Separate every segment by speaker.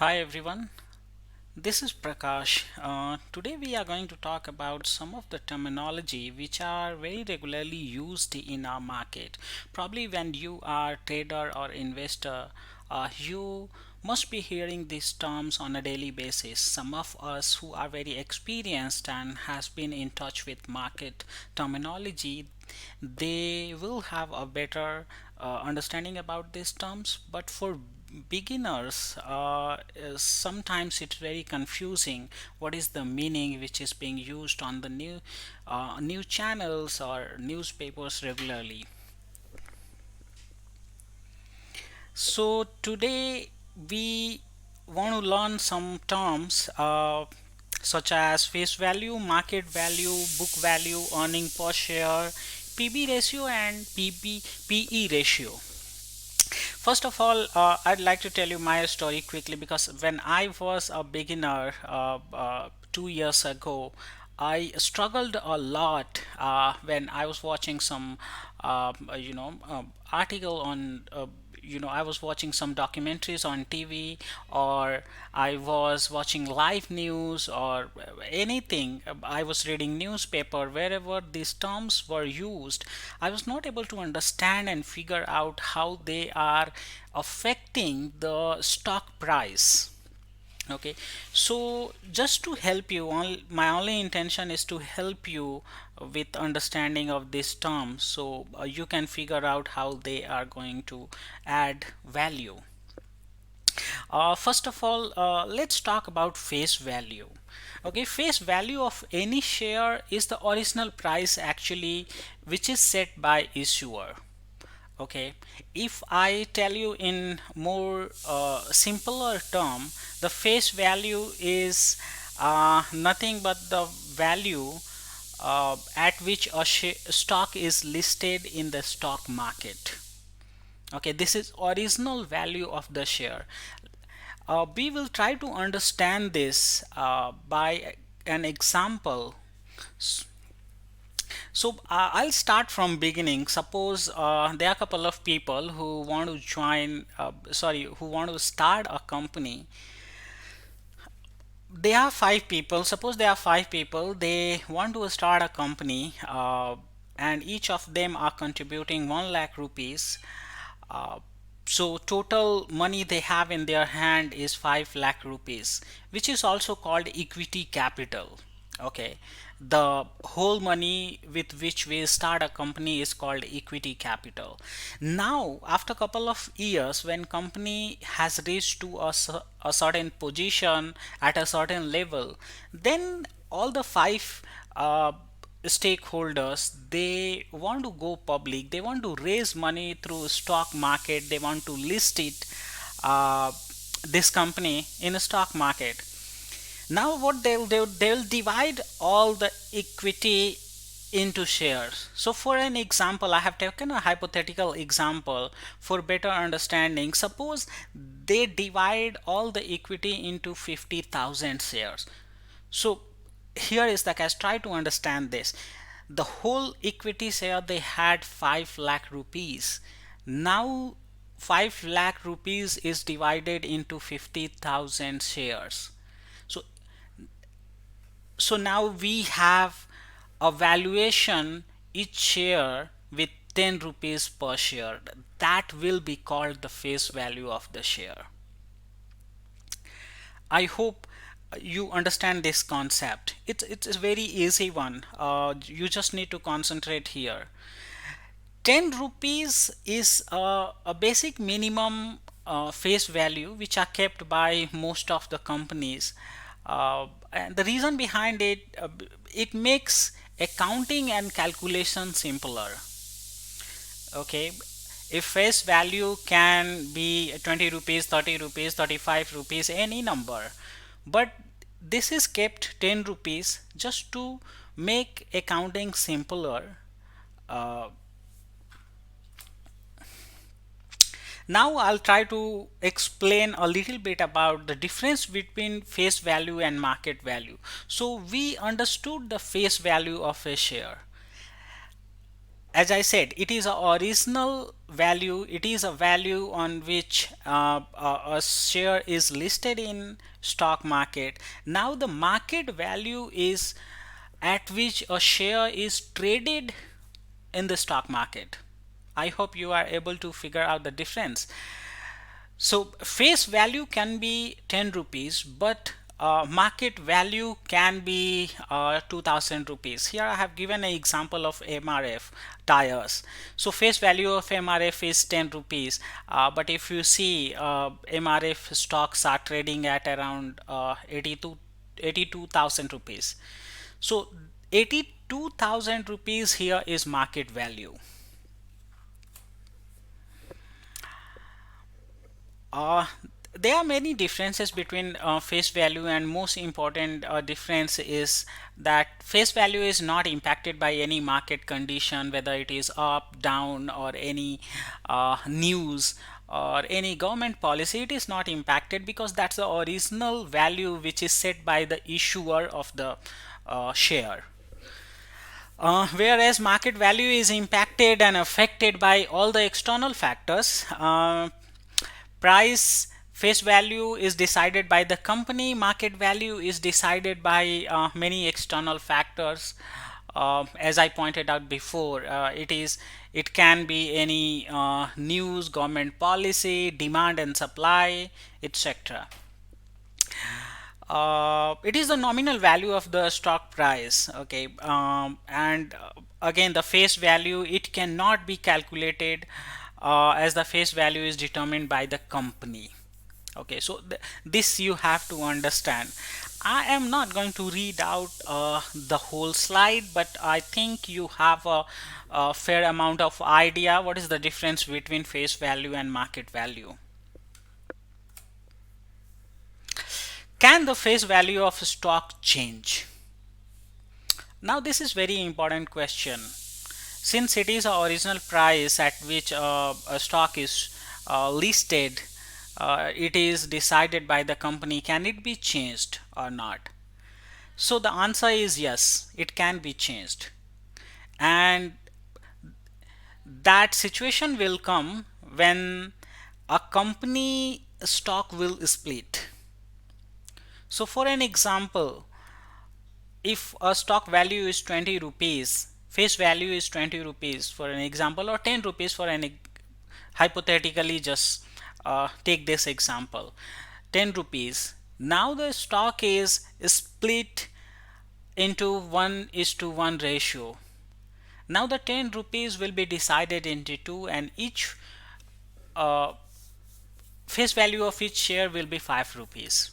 Speaker 1: Hi everyone, this is Prakash. Today we are going to talk about some of the terminology which are very regularly used in our market. Probably when you are trader or investor, you must be hearing these terms on a daily basis. Some of us who are very experienced and has been in touch with market terminology, they will have a better understanding about these terms. But for beginners, sometimes it's very confusing what is the meaning which is being used on the new channels or newspapers regularly. So today we want to learn some terms such as face value, market value, book value, earning per share, PB ratio, and PE ratio. First of all, I'd like to tell you my story quickly because when I was a beginner 2 years ago, I struggled a lot when I was watching some, article on. I was watching some documentaries on TV, or I was watching live news, or anything. I was reading newspaper. Wherever these terms were used, I was not able to understand and figure out how they are affecting the stock price. Okay, so just to help you, my only intention is to help you with understanding of this term, so you can figure out how they are going to add value. First of all, let's talk about face value. Okay, face value of any share is the original price actually, which is set by issuer. Okay, if I tell you in more simpler term, the face value is nothing but the value at which a stock is listed in the stock market. Okay, this is original value of the share. We will try to understand this by an example. So I'll start from beginning. Suppose there are a couple of people who want to who want to start a company. They are five people. Suppose there are five people. They want to start a company, and each of them are contributing 1 lakh rupees. Uh, so total money they have in their hand is 5 lakh rupees, which is also called equity capital. Okay, the whole money with which we start a company is called equity capital. Now after a couple of years, when company has reached to a certain position at a certain level, then all the five stakeholders, they want to go public, they want to raise money through stock market, they want to list it, uh, this company in a stock market. Now what they'll do, they'll divide all the equity into shares. So for an example, I have taken a hypothetical example for better understanding. Suppose they divide all the equity into 50,000 shares. So here is the case. Try to understand this. The whole equity share they had 5 lakh rupees. Now 5 lakh rupees is divided into 50,000 shares. So now we have a valuation each share with 10 rupees per share. That will be called the face value of the share. I hope you understand this concept. It's a very easy one. You just need to concentrate here. 10 rupees is a basic minimum face value which are kept by most of the companies. And the reason behind it, it makes accounting and calculation simpler. Okay, if face value can be 20 rupees, 30 rupees, 35 rupees, any number, but this is kept 10 rupees just to make accounting simpler. uh, Now I'll try to explain a little bit about the difference between face value and market value. So we understood the face value of a share. as I said, it is a original value. It is a value on which a share is listed in stock market. Now the market value is at which a share is traded in the stock market. I hope you are able to figure out the difference. So face value can be 10 rupees, but market value can be 2000 rupees. Here I have given an example of MRF tires. So face value of MRF is 10 rupees, but if you see MRF stocks are trading at around 82,000 rupees. So 82,000 rupees here is market value. Uh, there are many differences between face value, and most important difference is that face value is not impacted by any market condition, whether it is up, down, or any news or any government policy. It is not impacted because that's the original value which is set by the issuer of the share. Whereas market value is impacted and affected by all the external factors. Price, face value is decided by the company. Market value is decided by many external factors. As I pointed out before, it can be any news, government policy, demand and supply, etc. It is the nominal value of the stock price. Okay, and again, the face value, it cannot be calculated as the face value is determined by the company. Okay, so this you have to understand. I am not going to read out the whole slide, but I think you have a fair amount of idea what is the difference between face value and market value. Can the face value of stock change? Now this is very important question. Since it is our original price at which a stock is listed, it is decided by the company. Can it be changed or not? So the answer is yes, it can be changed. And that situation will come when a company stock will split. So for an example, if a stock value is 20 rupees, face value is 20 rupees for an example, or 10 rupees for an hypothetically, just take this example, 10 rupees. Now the stock is split into 1:1 ratio. Now the 10 rupees will be decided into two, and each uh, face value of each share will be 5 rupees.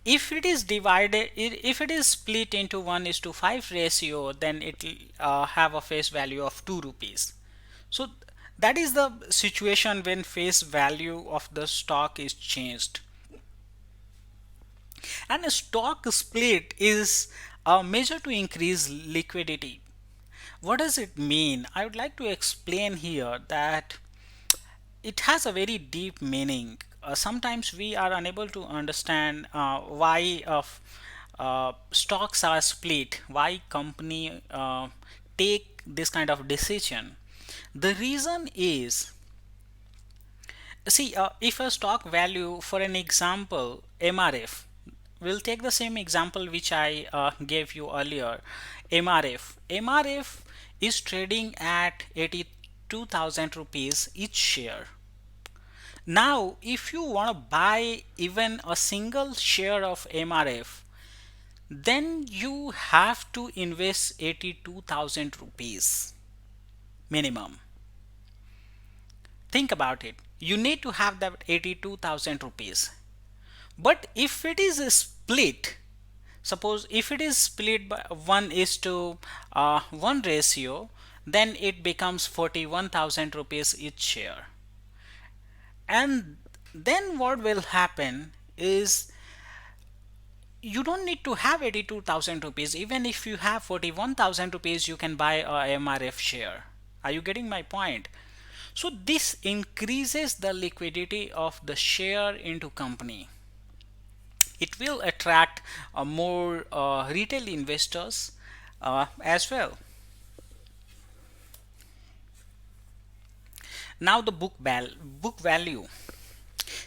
Speaker 1: If it is divided, if it is split into 1:5 ratio, then it will have a face value of 2 rupees. So that is the situation when face value of the stock is changed. And a stock split is a measure to increase liquidity. What does it mean? I would like to explain here that it has a very deep meaning. Sometimes we are unable to understand why stocks are split, why company take this kind of decision. The reason is, see, if a stock value, for an example, MRF, we'll take the same example which I gave you earlier. MRF is trading at 82,000 rupees each share. Now, if you want to buy even a single share of MRF, then you have to invest 82,000 rupees minimum. Think about it. You need to have that 82,000 rupees. But if it is split, suppose if it is split by 1:1 ratio, then it becomes 41,000 rupees each share. And then what will happen is, you don't need to have 82,000 rupees. Even if you have 41,000 rupees, you can buy a MRF share. Are you getting my point? So this increases the liquidity of the share into company. It will attract more retail investors as well. Now the book value.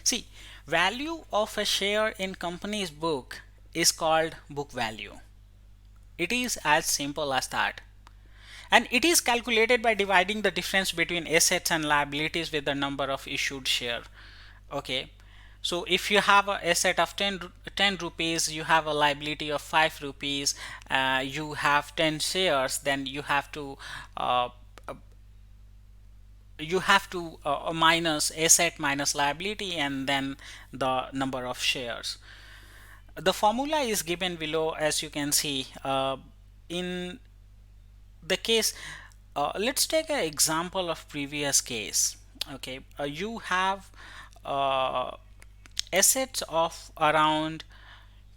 Speaker 1: See, value of a share in company's book is called book value. It is as simple as that. And it is calculated by dividing the difference between assets and liabilities with the number of issued share. Okay. So if you have an asset of 10 rupees, you have a liability of 5 rupees, you have 10 shares, then uh, minus asset minus liability and then the number of shares. The formula is given below, as you can see. In the case, let's take an example of previous case. Okay, you have uh, assets of around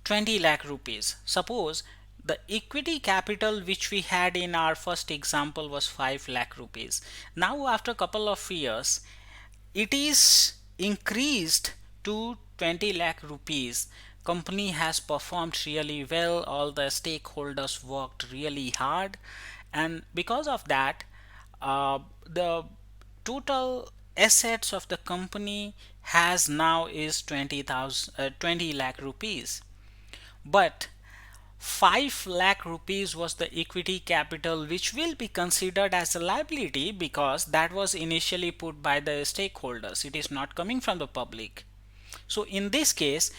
Speaker 1: 20 lakh rupees. Suppose the equity capital which we had in our first example was 5 lakh rupees. Now after a couple of years it is increased to 20 lakh rupees. Company has performed really well, all the stakeholders worked really hard, and because of that the total assets of the company has now is 20 lakh rupees. But 5 lakh rupees was the equity capital which will be considered as a liability because that was initially put by the stakeholders. It is not coming from the public. So in this case,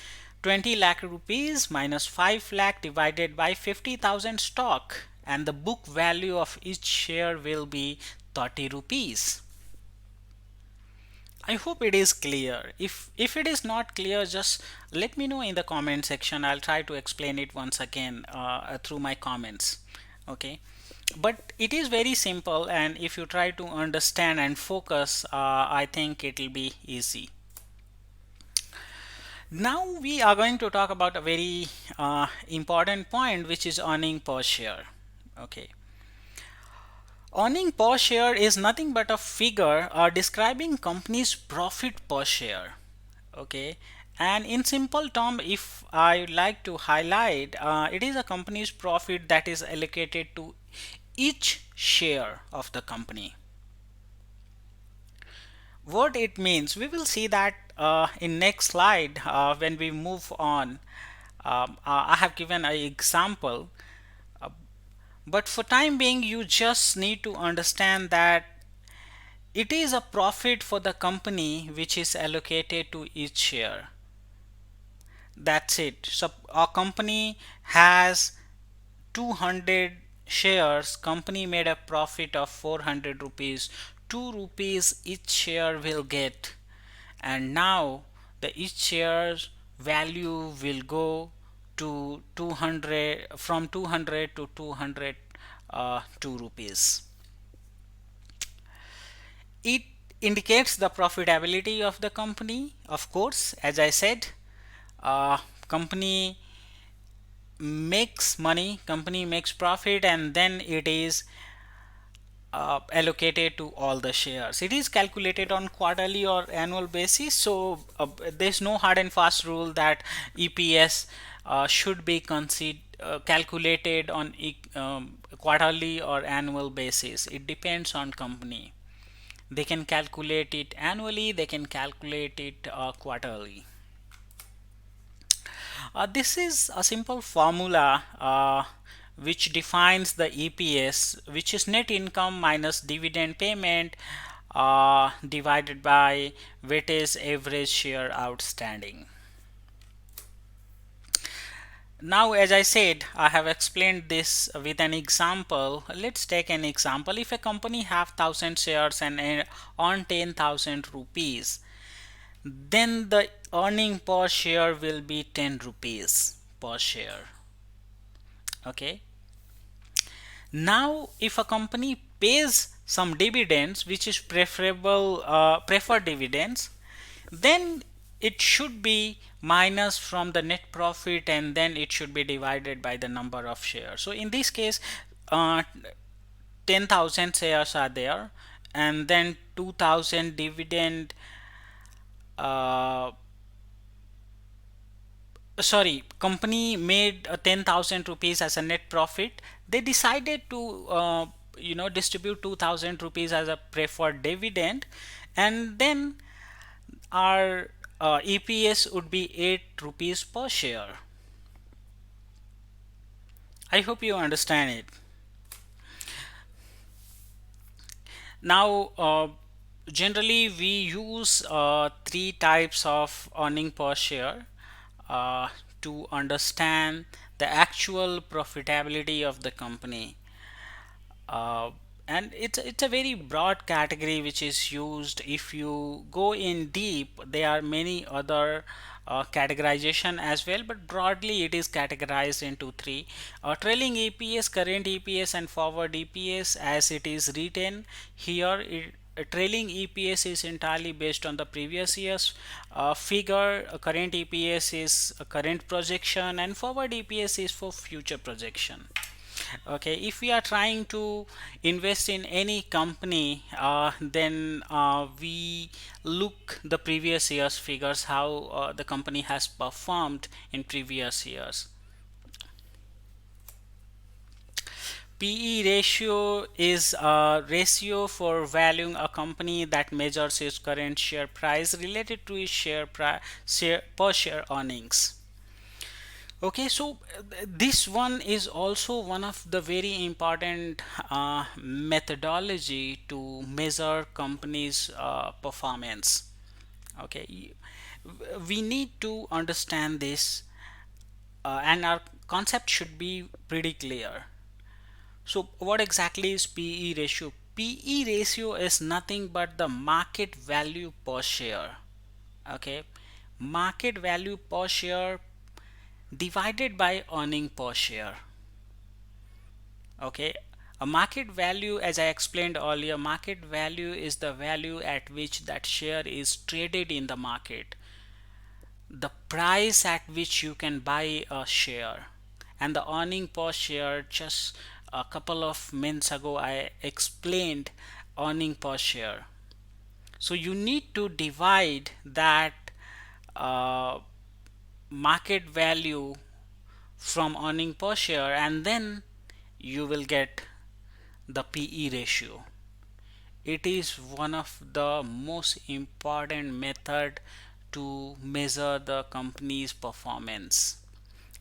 Speaker 1: 20 lakh rupees minus 5 lakh divided by 50,000 stock, and the book value of each share will be 30 rupees. I hope it is clear. If it is not clear, just let me know in the comment section. I'll try to explain it once again through my comments. Okay, but it is very simple, and if you try to understand and focus, I think it will be easy. Now we are going to talk about a very important point, which is earning per share. Okay, earning per share is nothing but a figure describing company's profit per share. Okay, and in simple term, if I like to highlight, it is a company's profit that is allocated to each share of the company. What it means, we will see that in next slide when we move on. I have given an example, but for time being you just need to understand that it is a profit for the company which is allocated to each share. That's it. So our company has 200 shares. Company made a profit of 400 rupees. 2 rupees each share will get, and now the each share's value will go to 200, from 200 to 200 2 rupees. It indicates the profitability of the company. Of course, as I said, company makes money, company makes profit, and then it is allocated to all the shares. It is calculated on quarterly or annual basis, so there's no hard and fast rule that EPS should be calculated on quarterly or annual basis. It depends on company. They can calculate it annually, they can calculate it quarterly. This is a simple formula which defines the EPS, which is net income minus dividend payment divided by weighted average share outstanding. Now, as I said, I have explained this with an example. Let's take an example. If a company have 1000 shares and earn 10,000 rupees, then the earning per share will be 10 rupees per share. Okay, now if a company pays some dividends, which is preferred dividends, then it should be minus from the net profit, and then it should be divided by the number of shares. So in this case, 10,000 shares are there, and then 2,000 dividend, uh, sorry, company made 10,000 rupees as a net profit. They decided to distribute 2,000 rupees as a preferred dividend, And then our EPS would be 8 rupees per share. I hope you understand it. Now, generally we use three types of earning per share uh, to understand the actual profitability of the company. uh, and it's a very broad category which is used. If you go in deep, there are many other categorization as well, but broadly it is categorized into three: trailing EPS, current EPS, and forward EPS. As it is written here, trailing EPS is entirely based on the previous year's figure. Current EPS is a current projection, and forward EPS is for future projection. Okay, if we are trying to invest in any company, then we look the previous year's figures, how the company has performed in previous years. PE ratio is a ratio for valuing a company that measures its current share price related to its share per share earnings. Okay, so this one is also one of the very important methodology to measure companies' performance. Okay, we need to understand this, and our concept should be pretty clear. So, what exactly is PE ratio? PE ratio is nothing but the market value per share. Okay, market value per share divided by earning per share. Okay, a market value, as I explained earlier, market value is the value at which that share is traded in the market, the price at which you can buy a share. And the earning per share, just a couple of minutes ago I explained earning per share. So you need to divide that uh, market value from earning per share, and then you will get the PE ratio. It is one of the most important method to measure the company's performance.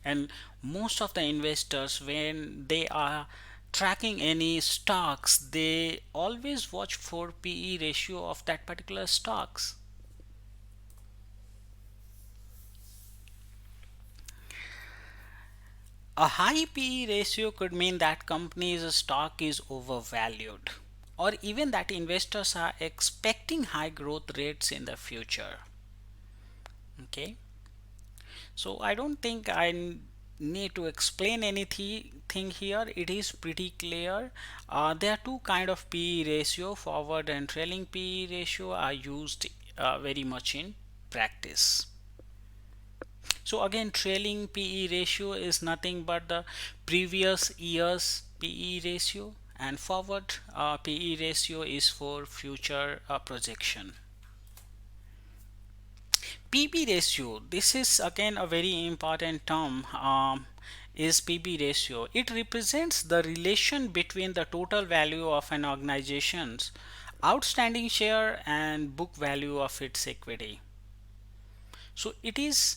Speaker 1: And most of the investors, when they are tracking any stocks, they always watch for PE ratio of that particular stocks. A high PE ratio could mean that company's stock is overvalued, or even that investors are expecting high growth rates in the future. Okay, so I don't think need to explain anything here. It is pretty clear. There are two kind of PE ratio: forward and trailing PE ratio are used very much in practice. So again, trailing PE ratio is nothing but the previous year's PE ratio, and forward PE ratio is for future projection. PB ratio, this is again a very important term. Is PB ratio. It represents the relation between the total value of an organization's outstanding share and book value of its equity. So it is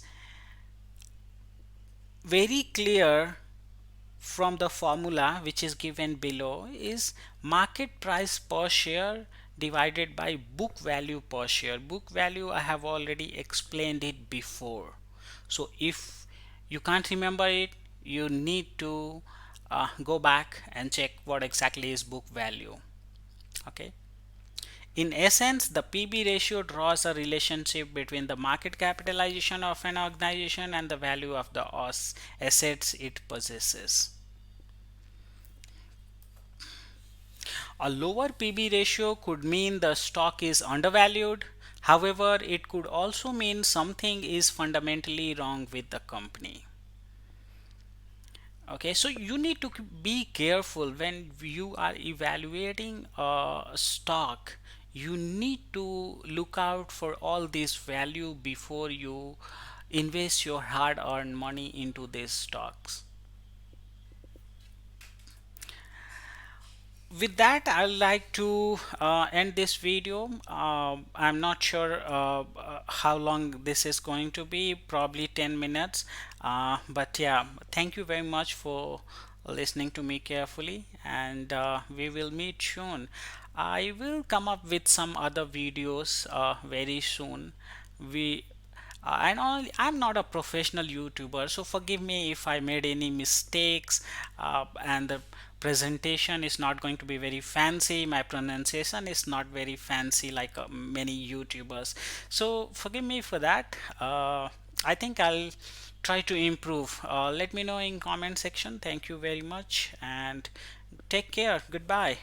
Speaker 1: very clear from the formula which is given below, is market price per share divided by book value per share. Book value, I have already explained it before. So if you can't remember it, you need to go back and check what exactly is book value. Okay. In essence, the PB ratio draws a relationship between the market capitalization of an organization and the value of the assets it possesses. A lower PB ratio could mean the stock is undervalued. However, it could also mean something is fundamentally wrong with the company. Okay, so you need to be careful when you are evaluating a stock. You need to look out for all this value before you invest your hard earned money into these stocks. with that, I'd like to end this video. I'm not sure how long this is going to be, probably 10 minutes. But yeah, thank you very much for listening to me carefully, and we will meet soon. I will come up with some other videos very soon. We I'm not a professional YouTuber, so forgive me if I made any mistakes, and the presentation is not going to be very fancy. My pronunciation is not very fancy like many YouTubers. So forgive me for that. I think I'll try to improve. Let me know in comment section. Thank you very much and take care. Goodbye.